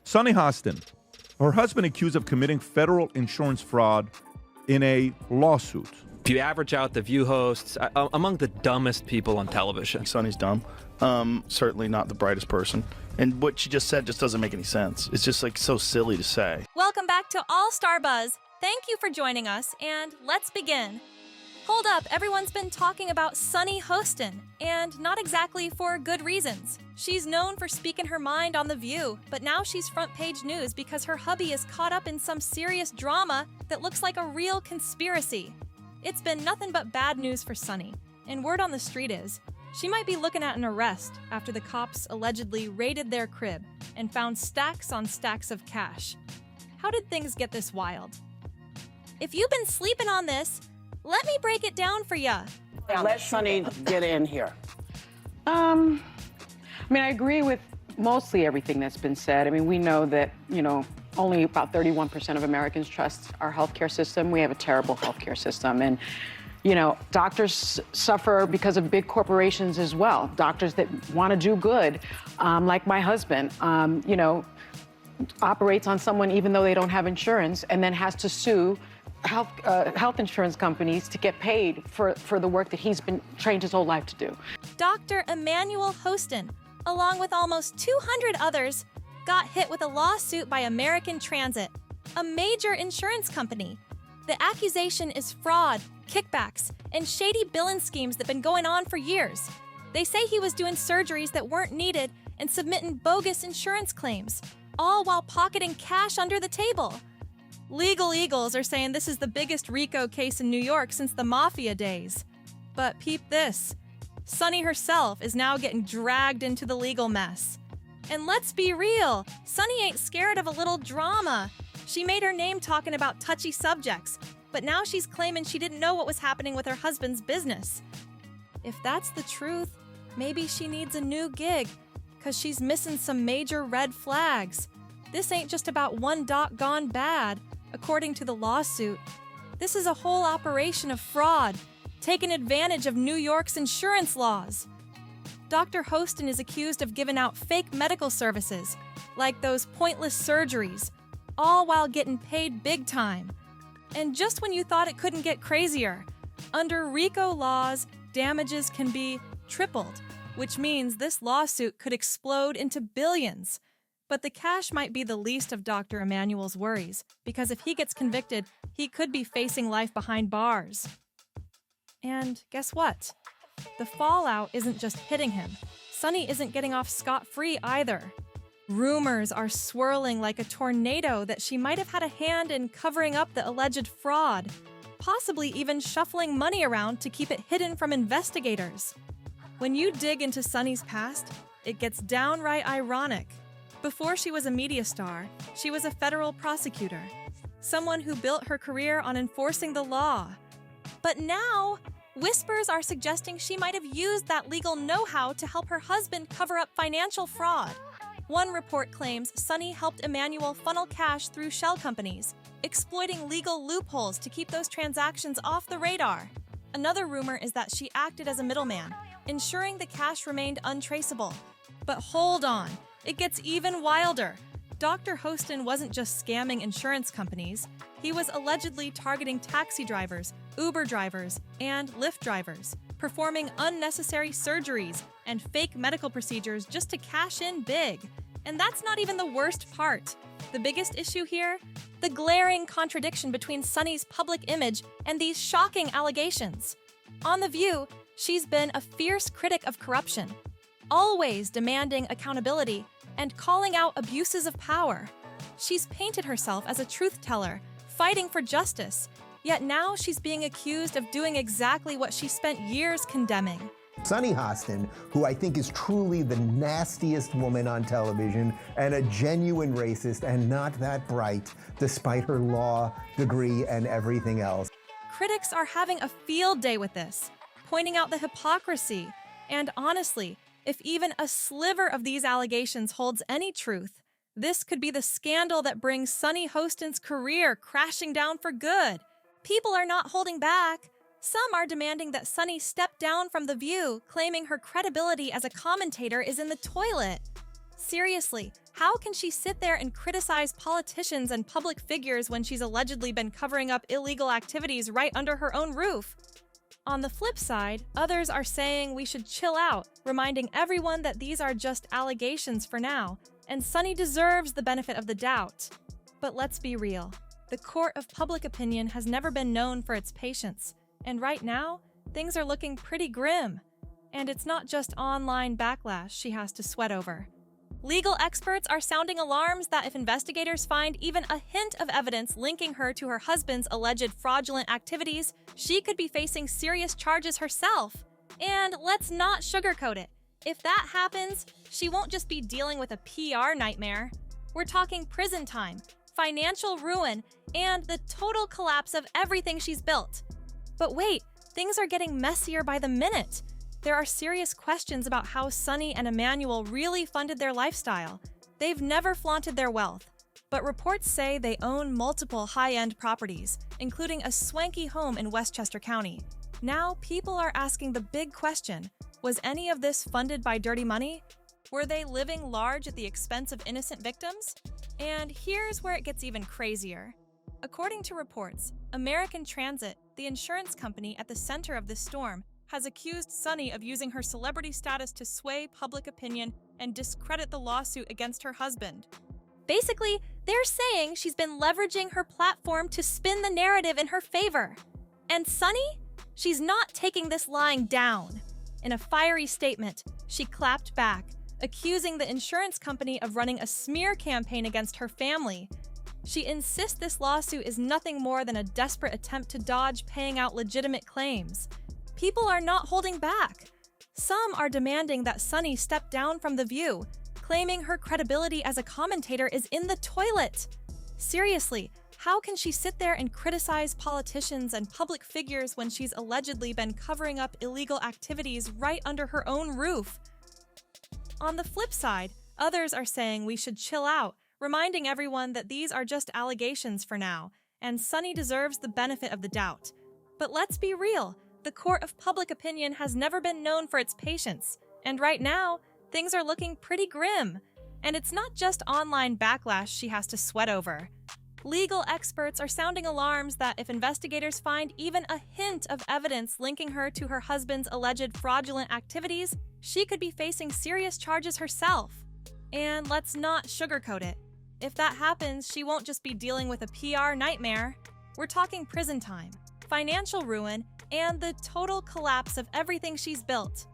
Sunny Hostin, her husband accused of committing federal insurance fraud in a lawsuit. If you average out the View hosts, among the dumbest people on television. Sunny's dumb. Certainly not the brightest person. And what she just said just doesn't make any sense. It's just like so silly to say. Welcome back to All Star Buzz. Thank you for joining us, and let's begin. Hold up, everyone's been talking about Sunny Hostin, and not exactly for good reasons. She's known for speaking her mind on The View, but now she's front page news because her hubby is caught up in some serious drama that looks like a real conspiracy. It's been nothing but bad news for Sunny, and word on the street is she might be looking at an arrest after the cops allegedly raided their crib and found stacks on stacks of cash. How did things get this wild? If you've been sleeping on this, let me break it down for ya. Let Sunny get in here. I agree with mostly everything that's been said. We know that, only about 31% of Americans trust our healthcare system. We have a terrible healthcare system. And, doctors suffer because of big corporations as well. Doctors that want to do good, like my husband, operates on someone even though they don't have insurance and then has to sue health insurance companies to get paid for the work that he's been trained his whole life to do. Dr. Emmanuel Hostin, along with almost 200 others, got hit with a lawsuit by American Transit, a major insurance company. The accusation is fraud, kickbacks, and shady billing schemes that have been going on for years. They say he was doing surgeries that weren't needed and submitting bogus insurance claims, all while pocketing cash under the table. Legal Eagles are saying this is the biggest RICO case in New York since the Mafia days. But peep this. Sunny herself is now getting dragged into the legal mess. And let's be real, Sunny ain't scared of a little drama. She made her name talking about touchy subjects, but now she's claiming she didn't know what was happening with her husband's business. If that's the truth, maybe she needs a new gig, because she's missing some major red flags. This ain't just about one doc gone bad. According to the lawsuit, this is a whole operation of fraud, taking advantage of New York's insurance laws. Dr. Hostin is accused of giving out fake medical services, like those pointless surgeries, all while getting paid big time. And just when you thought it couldn't get crazier, under RICO laws, damages can be tripled, which means this lawsuit could explode into billions. But the cash might be the least of Dr. Emmanuel's worries, because if he gets convicted, he could be facing life behind bars. And guess what? The fallout isn't just hitting him. Sunny isn't getting off scot-free either. Rumors are swirling like a tornado that she might have had a hand in covering up the alleged fraud, possibly even shuffling money around to keep it hidden from investigators. When you dig into Sunny's past, it gets downright ironic. Before she was a media star, she was a federal prosecutor, someone who built her career on enforcing the law. But now, whispers are suggesting she might have used that legal know-how to help her husband cover up financial fraud. One report claims Sunny helped Emmanuel funnel cash through shell companies, exploiting legal loopholes to keep those transactions off the radar. Another rumor is that she acted as a middleman, ensuring the cash remained untraceable. But hold on. It gets even wilder. Dr. Hostin wasn't just scamming insurance companies. He was allegedly targeting taxi drivers, Uber drivers, and Lyft drivers, performing unnecessary surgeries and fake medical procedures just to cash in big. And that's not even the worst part. The biggest issue here? The glaring contradiction between Sunny's public image and these shocking allegations. On The View, she's been a fierce critic of corruption, always demanding accountability and calling out abuses of power. She's painted herself as a truth teller, fighting for justice, yet now she's being accused of doing exactly what she spent years condemning. Sunny Hostin, who I think is truly the nastiest woman on television and a genuine racist and not that bright, despite her law degree and everything else. Critics are having a field day with this, pointing out the hypocrisy, and honestly, if even a sliver of these allegations holds any truth, this could be the scandal that brings Sunny Hostin's career crashing down for good. People are not holding back. Some are demanding that Sunny step down from The View, claiming her credibility as a commentator is in the toilet. Seriously, how can she sit there and criticize politicians and public figures when she's allegedly been covering up illegal activities right under her own roof? On the flip side, others are saying we should chill out, reminding everyone that these are just allegations for now, and Sunny deserves the benefit of the doubt. But let's be real. The court of public opinion has never been known for its patience, and right now, things are looking pretty grim. And it's not just online backlash she has to sweat over. Legal experts are sounding alarms that if investigators find even a hint of evidence linking her to her husband's alleged fraudulent activities, she could be facing serious charges herself. And let's not sugarcoat it. If that happens, she won't just be dealing with a PR nightmare. We're talking prison time, financial ruin, and the total collapse of everything she's built. But wait, things are getting messier by the minute. There are serious questions about how Sunny and Emmanuel really funded their lifestyle. They've never flaunted their wealth, but reports say they own multiple high-end properties, including a swanky home in Westchester County. Now, people are asking the big question, was any of this funded by dirty money? Were they living large at the expense of innocent victims? And here's where it gets even crazier. According to reports, American Transit, the insurance company at the center of this storm, has accused Sunny of using her celebrity status to sway public opinion and discredit the lawsuit against her husband. Basically, they're saying she's been leveraging her platform to spin the narrative in her favor. And Sunny? She's not taking this lying down. In a fiery statement, she clapped back, accusing the insurance company of running a smear campaign against her family. She insists this lawsuit is nothing more than a desperate attempt to dodge paying out legitimate claims. People are not holding back. Some are demanding that Sunny step down from The View, claiming her credibility as a commentator is in the toilet. Seriously, how can she sit there and criticize politicians and public figures when she's allegedly been covering up illegal activities right under her own roof? On the flip side, others are saying we should chill out, reminding everyone that these are just allegations for now, and Sunny deserves the benefit of the doubt. But let's be real. The court of public opinion has never been known for its patience, and right now, things are looking pretty grim. And it's not just online backlash she has to sweat over. Legal experts are sounding alarms that if investigators find even a hint of evidence linking her to her husband's alleged fraudulent activities, she could be facing serious charges herself. And let's not sugarcoat it. If that happens, she won't just be dealing with a PR nightmare. We're talking prison time, financial ruin, and the total collapse of everything she's built.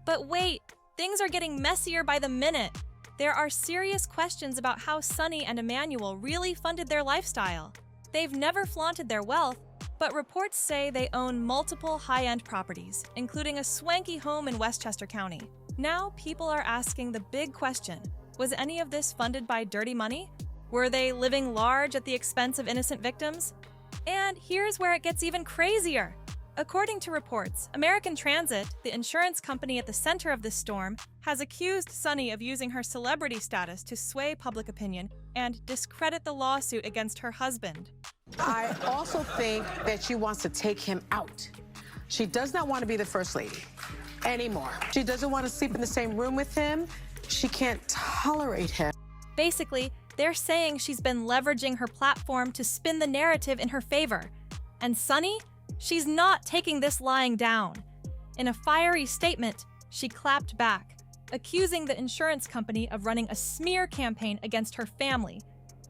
But wait, things are getting messier by the minute. There are serious questions about how Sunny and Emmanuel really funded their lifestyle. They've never flaunted their wealth, but reports say they own multiple high-end properties, including a swanky home in Westchester County. Now people are asking the big question, was any of this funded by dirty money? Were they living large at the expense of innocent victims? And here's where it gets even crazier. According to reports, American Transit, the insurance company at the center of this storm, has accused Sunny of using her celebrity status to sway public opinion and discredit the lawsuit against her husband. I also think that she wants to take him out. She does not want to be the first lady anymore. She doesn't want to sleep in the same room with him. She can't tolerate him. Basically, they're saying she's been leveraging her platform to spin the narrative in her favor. And Sunny? She's not taking this lying down. In a fiery statement, she clapped back, accusing the insurance company of running a smear campaign against her family.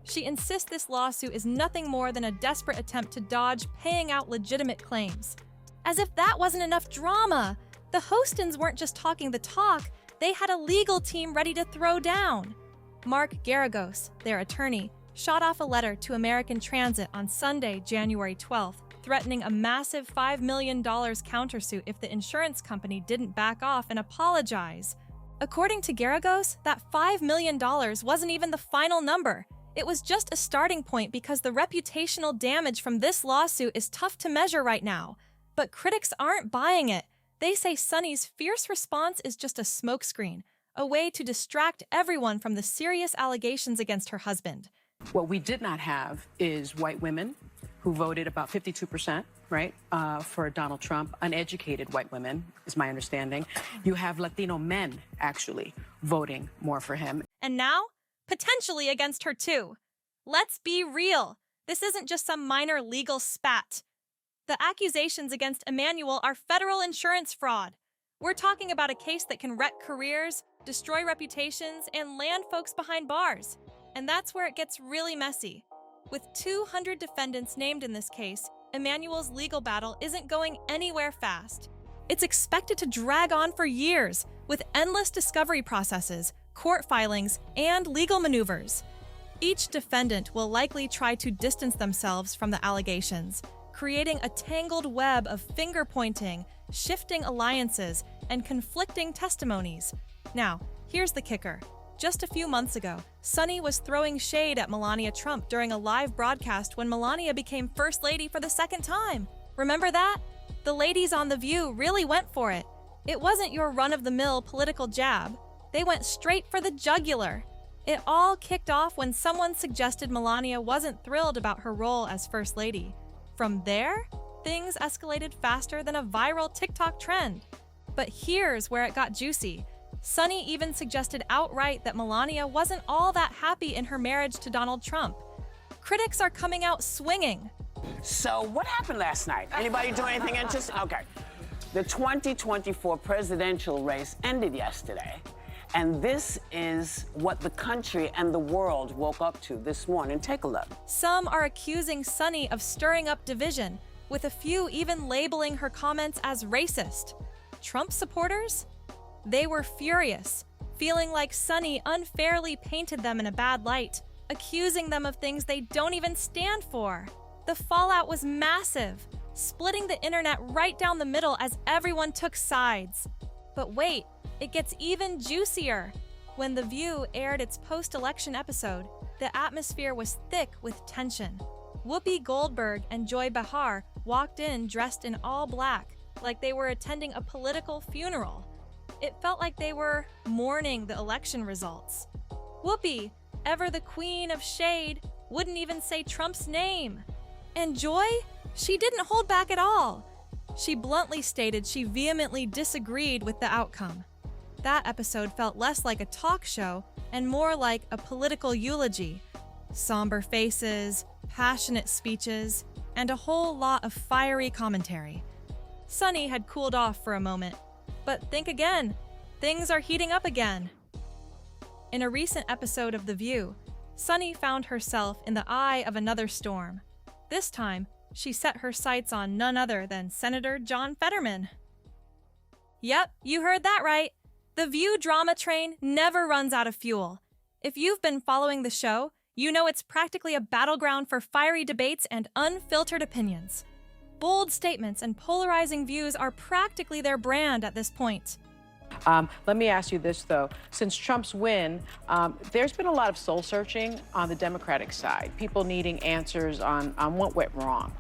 She insists this lawsuit is nothing more than a desperate attempt to dodge paying out legitimate claims. As if that wasn't enough drama! The Hostins weren't just talking the talk, they had a legal team ready to throw down. Mark Garagos, their attorney, shot off a letter to American Transit on Sunday, January 12th, threatening a massive $5 million countersuit if the insurance company didn't back off and apologize. According to Garagos, that $5 million wasn't even the final number. It was just a starting point because the reputational damage from this lawsuit is tough to measure right now. But critics aren't buying it. They say Sunny's fierce response is just a smokescreen, a way to distract everyone from the serious allegations against her husband. What we did not have is white women who voted about 52%, right, for Donald Trump. Uneducated white women, is my understanding. You have Latino men, actually, voting more for him. And now, potentially against her too. Let's be real. This isn't just some minor legal spat. The accusations against Emmanuel are federal insurance fraud. We're talking about a case that can wreck careers, destroy reputations, and land folks behind bars. And that's where it gets really messy. With 200 defendants named in this case, Emmanuel's legal battle isn't going anywhere fast. It's expected to drag on for years, with endless discovery processes, court filings, and legal maneuvers. Each defendant will likely try to distance themselves from the allegations, creating a tangled web of finger-pointing, shifting alliances, and conflicting testimonies. Now, here's the kicker. Just a few months ago, Sunny was throwing shade at Melania Trump during a live broadcast when Melania became First Lady for the second time. Remember that? The ladies on The View really went for it. It wasn't your run-of-the-mill political jab. They went straight for the jugular. It all kicked off when someone suggested Melania wasn't thrilled about her role as First Lady. From there, things escalated faster than a viral TikTok trend. But here's where it got juicy. Sunny even suggested outright that Melania wasn't all that happy in her marriage to Donald Trump. Critics are coming out swinging. So what happened last night? Anybody do anything interesting? Okay. The 2024 presidential race ended yesterday. And this is what the country and the world woke up to this morning. Take a look. Some are accusing Sunny of stirring up division, with a few even labeling her comments as racist. Trump supporters? They were furious, feeling like Sunny unfairly painted them in a bad light, accusing them of things they don't even stand for. The fallout was massive, splitting the internet right down the middle as everyone took sides. But wait, it gets even juicier. When The View aired its post-election episode, the atmosphere was thick with tension. Whoopi Goldberg and Joy Behar walked in dressed in all black, like they were attending a political funeral. It felt like they were mourning the election results. Whoopi, ever the queen of shade, wouldn't even say Trump's name. And Joy? She didn't hold back at all. She bluntly stated she vehemently disagreed with the outcome. That episode felt less like a talk show and more like a political eulogy. Somber faces, passionate speeches, and a whole lot of fiery commentary. Sunny had cooled off for a moment, but think again. Things are heating up again. In a recent episode of The View, Sunny found herself in the eye of another storm. This time, she set her sights on none other than Senator John Fetterman. Yep, you heard that right. The View drama train never runs out of fuel. If you've been following the show, you know it's practically a battleground for fiery debates and unfiltered opinions. Bold statements and polarizing views are practically their brand at this point. Let me ask you this, though. Since Trump's win, there's been a lot of soul-searching on the Democratic side, people needing answers on what went wrong.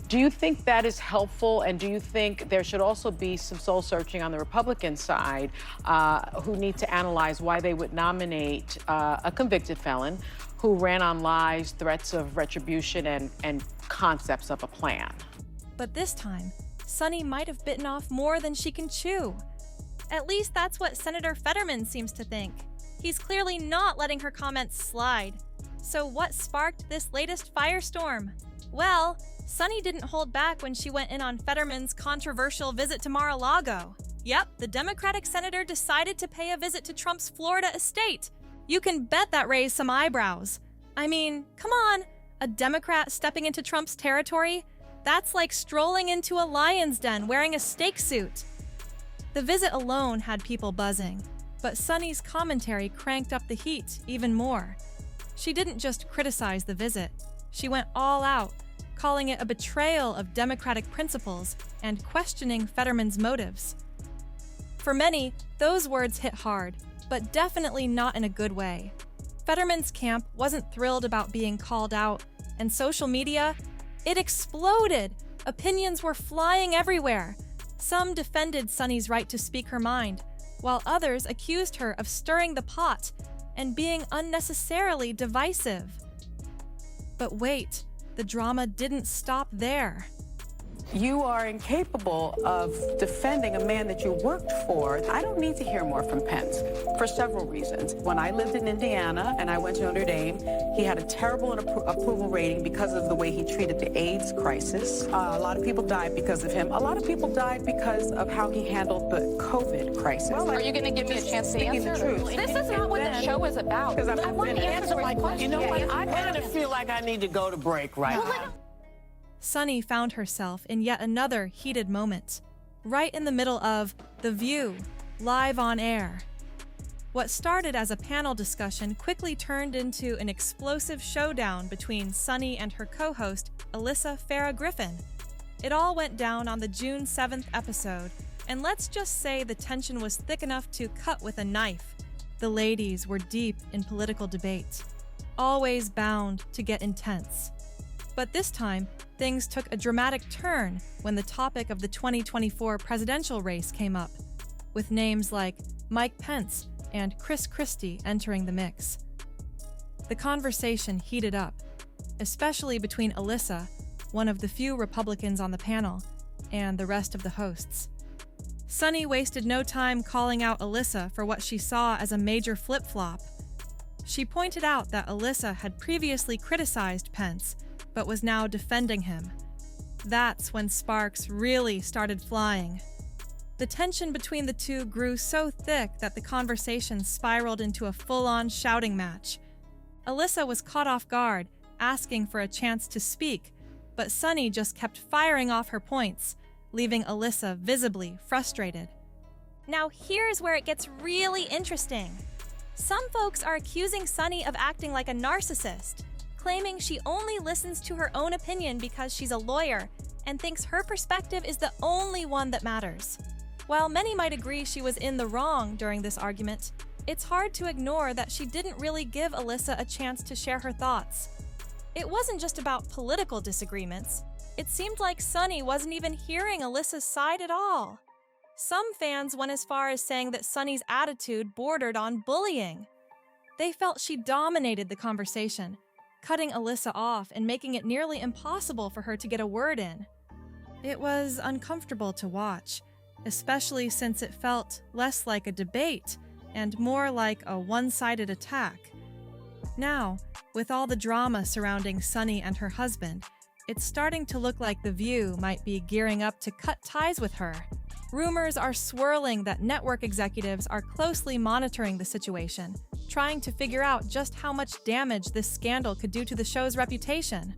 Do you think that is helpful, and do you think there should also be some soul-searching on the Republican side who need to analyze why they would nominate a convicted felon who ran on lies, threats of retribution, and concepts of a plan? But this time, Sunny might have bitten off more than she can chew. At least that's what Senator Fetterman seems to think. He's clearly not letting her comments slide. So what sparked this latest firestorm? Well, Sunny didn't hold back when she went in on Fetterman's controversial visit to Mar-a-Lago. Yep, the Democratic senator decided to pay a visit to Trump's Florida estate. You can bet that raised some eyebrows. I mean, come on, a Democrat stepping into Trump's territory? That's like strolling into a lion's den wearing a steak suit. The visit alone had people buzzing, but Sunny's commentary cranked up the heat even more. She didn't just criticize the visit, she went all out, calling it a betrayal of democratic principles and questioning Fetterman's motives. For many, those words hit hard, but definitely not in a good way. Fetterman's camp wasn't thrilled about being called out, and social media, it exploded! Opinions were flying everywhere. Some defended Sunny's right to speak her mind, while others accused her of stirring the pot and being unnecessarily divisive. But wait, the drama didn't stop there. You are incapable of defending a man that you worked for. I don't need to hear more from Pence for several reasons. When I lived in Indiana and I went to Notre Dame, he had a terrible approval rating because of the way he treated the AIDS crisis. A lot of people died because of him. A lot of people died because of how he handled the COVID crisis. Well, are you going to give me a chance to answer? The truth. This is not what the show is about. I want to answer my question. You know what? I kind of feel like I need to go to break right now. Sunny found herself in yet another heated moment, right in the middle of The View, live on air. What started as a panel discussion quickly turned into an explosive showdown between Sunny and her co-host, Alyssa Farah Griffin. It all went down on the June 7th episode, and let's just say the tension was thick enough to cut with a knife. The ladies were deep in political debate, always bound to get intense. But this time, things took a dramatic turn when the topic of the 2024 presidential race came up, with names like Mike Pence and Chris Christie entering the mix. The conversation heated up, especially between Alyssa, one of the few Republicans on the panel, and the rest of the hosts. Sunny wasted no time calling out Alyssa for what she saw as a major flip-flop. She pointed out that Alyssa had previously criticized Pence, but was now defending him. That's when sparks really started flying. The tension between the two grew so thick that the conversation spiraled into a full-on shouting match. Alyssa was caught off guard, asking for a chance to speak, but Sunny just kept firing off her points, leaving Alyssa visibly frustrated. Now here's where it gets really interesting. Some folks are accusing Sunny of acting like a narcissist, claiming she only listens to her own opinion because she's a lawyer and thinks her perspective is the only one that matters. While many might agree she was in the wrong during this argument, it's hard to ignore that she didn't really give Alyssa a chance to share her thoughts. It wasn't just about political disagreements. It seemed like Sunny wasn't even hearing Alyssa's side at all. Some fans went as far as saying that Sunny's attitude bordered on bullying. They felt she dominated the conversation, cutting Alyssa off and making it nearly impossible for her to get a word in. It was uncomfortable to watch, especially since it felt less like a debate and more like a one-sided attack. Now, with all the drama surrounding Sunny and her husband, it's starting to look like The View might be gearing up to cut ties with her. Rumors are swirling that network executives are closely monitoring the situation, trying to figure out just how much damage this scandal could do to the show's reputation.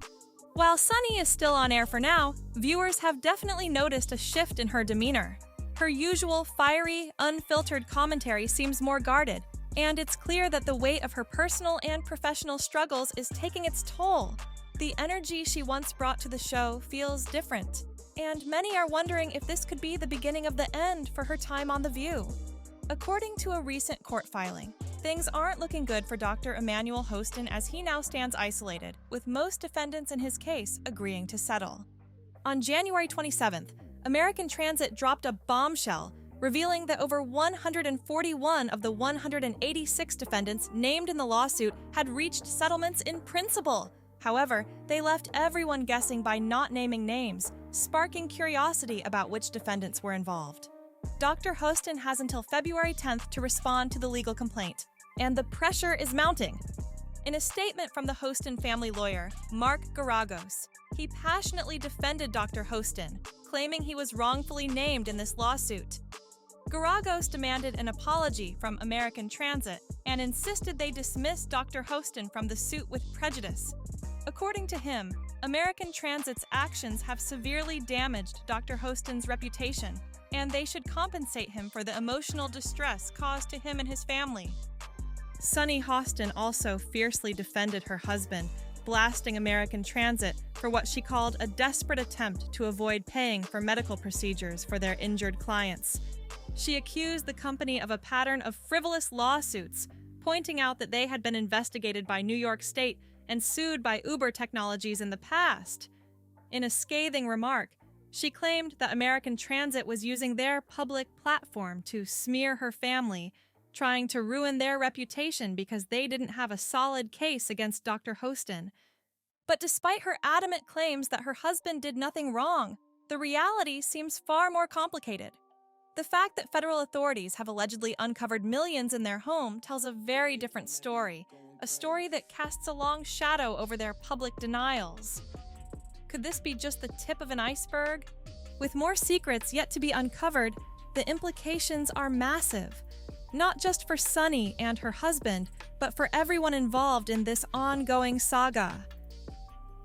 While Sunny is still on air for now, viewers have definitely noticed a shift in her demeanor. Her usual fiery, unfiltered commentary seems more guarded, and it's clear that the weight of her personal and professional struggles is taking its toll. The energy she once brought to the show feels different, and many are wondering if this could be the beginning of the end for her time on The View. According to a recent court filing, things aren't looking good for Dr. Emmanuel Hostin as he now stands isolated, with most defendants in his case agreeing to settle. On January 27th, American Transit dropped a bombshell, revealing that over 141 of the 186 defendants named in the lawsuit had reached settlements in principle. However, they left everyone guessing by not naming names, sparking curiosity about which defendants were involved. Dr. Hostin has until February 10th to respond to the legal complaint, and the pressure is mounting. In a statement from the Hostin family lawyer, Mark Garagos, he passionately defended Dr. Hostin, claiming he was wrongfully named in this lawsuit. Garagos demanded an apology from American Transit and insisted they dismiss Dr. Hostin from the suit with prejudice. According to him, American Transit's actions have severely damaged Dr. Hostin's reputation, and they should compensate him for the emotional distress caused to him and his family. Sunny Hostin also fiercely defended her husband, blasting American Transit for what she called a desperate attempt to avoid paying for medical procedures for their injured clients. She accused the company of a pattern of frivolous lawsuits, pointing out that they had been investigated by New York State and sued by Uber Technologies in the past. In a scathing remark, she claimed that American Transit was using their public platform to smear her family, trying to ruin their reputation because they didn't have a solid case against Dr. Hostin. But despite her adamant claims that her husband did nothing wrong, the reality seems far more complicated. The fact that federal authorities have allegedly uncovered millions in their home tells a very different story, a story that casts a long shadow over their public denials. Could this be just the tip of an iceberg? With more secrets yet to be uncovered, the implications are massive, not just for Sunny and her husband, but for everyone involved in this ongoing saga.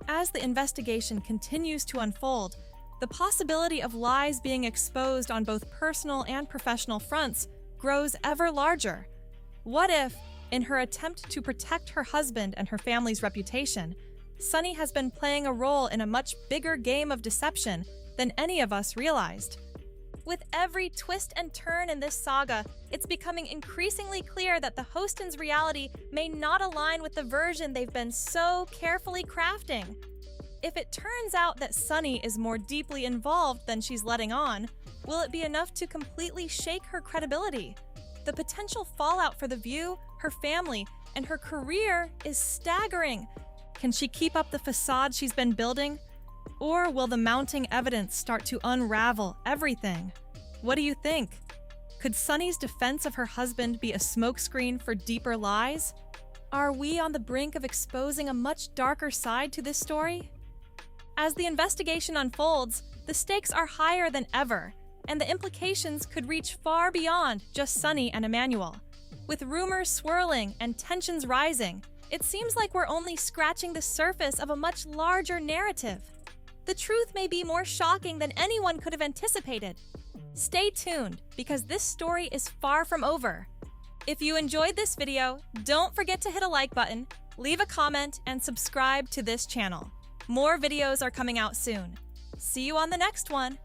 As the investigation continues to unfold, the possibility of lies being exposed on both personal and professional fronts grows ever larger. What if, in her attempt to protect her husband and her family's reputation, Sunny has been playing a role in a much bigger game of deception than any of us realized? With every twist and turn in this saga, it's becoming increasingly clear that the Hostin's reality may not align with the version they've been so carefully crafting. If it turns out that Sunny is more deeply involved than she's letting on, will it be enough to completely shake her credibility? The potential fallout for The View, her family, and her career is staggering. Can she keep up the facade she's been building? Or will the mounting evidence start to unravel everything? What do you think? Could Sunny's defense of her husband be a smokescreen for deeper lies? Are we on the brink of exposing a much darker side to this story? As the investigation unfolds, the stakes are higher than ever, and the implications could reach far beyond just Sunny and Emmanuel. With rumors swirling and tensions rising, it seems like we're only scratching the surface of a much larger narrative. The truth may be more shocking than anyone could have anticipated. Stay tuned, because this story is far from over. If you enjoyed this video, don't forget to hit a like button, leave a comment, and subscribe to this channel. More videos are coming out soon. See you on the next one.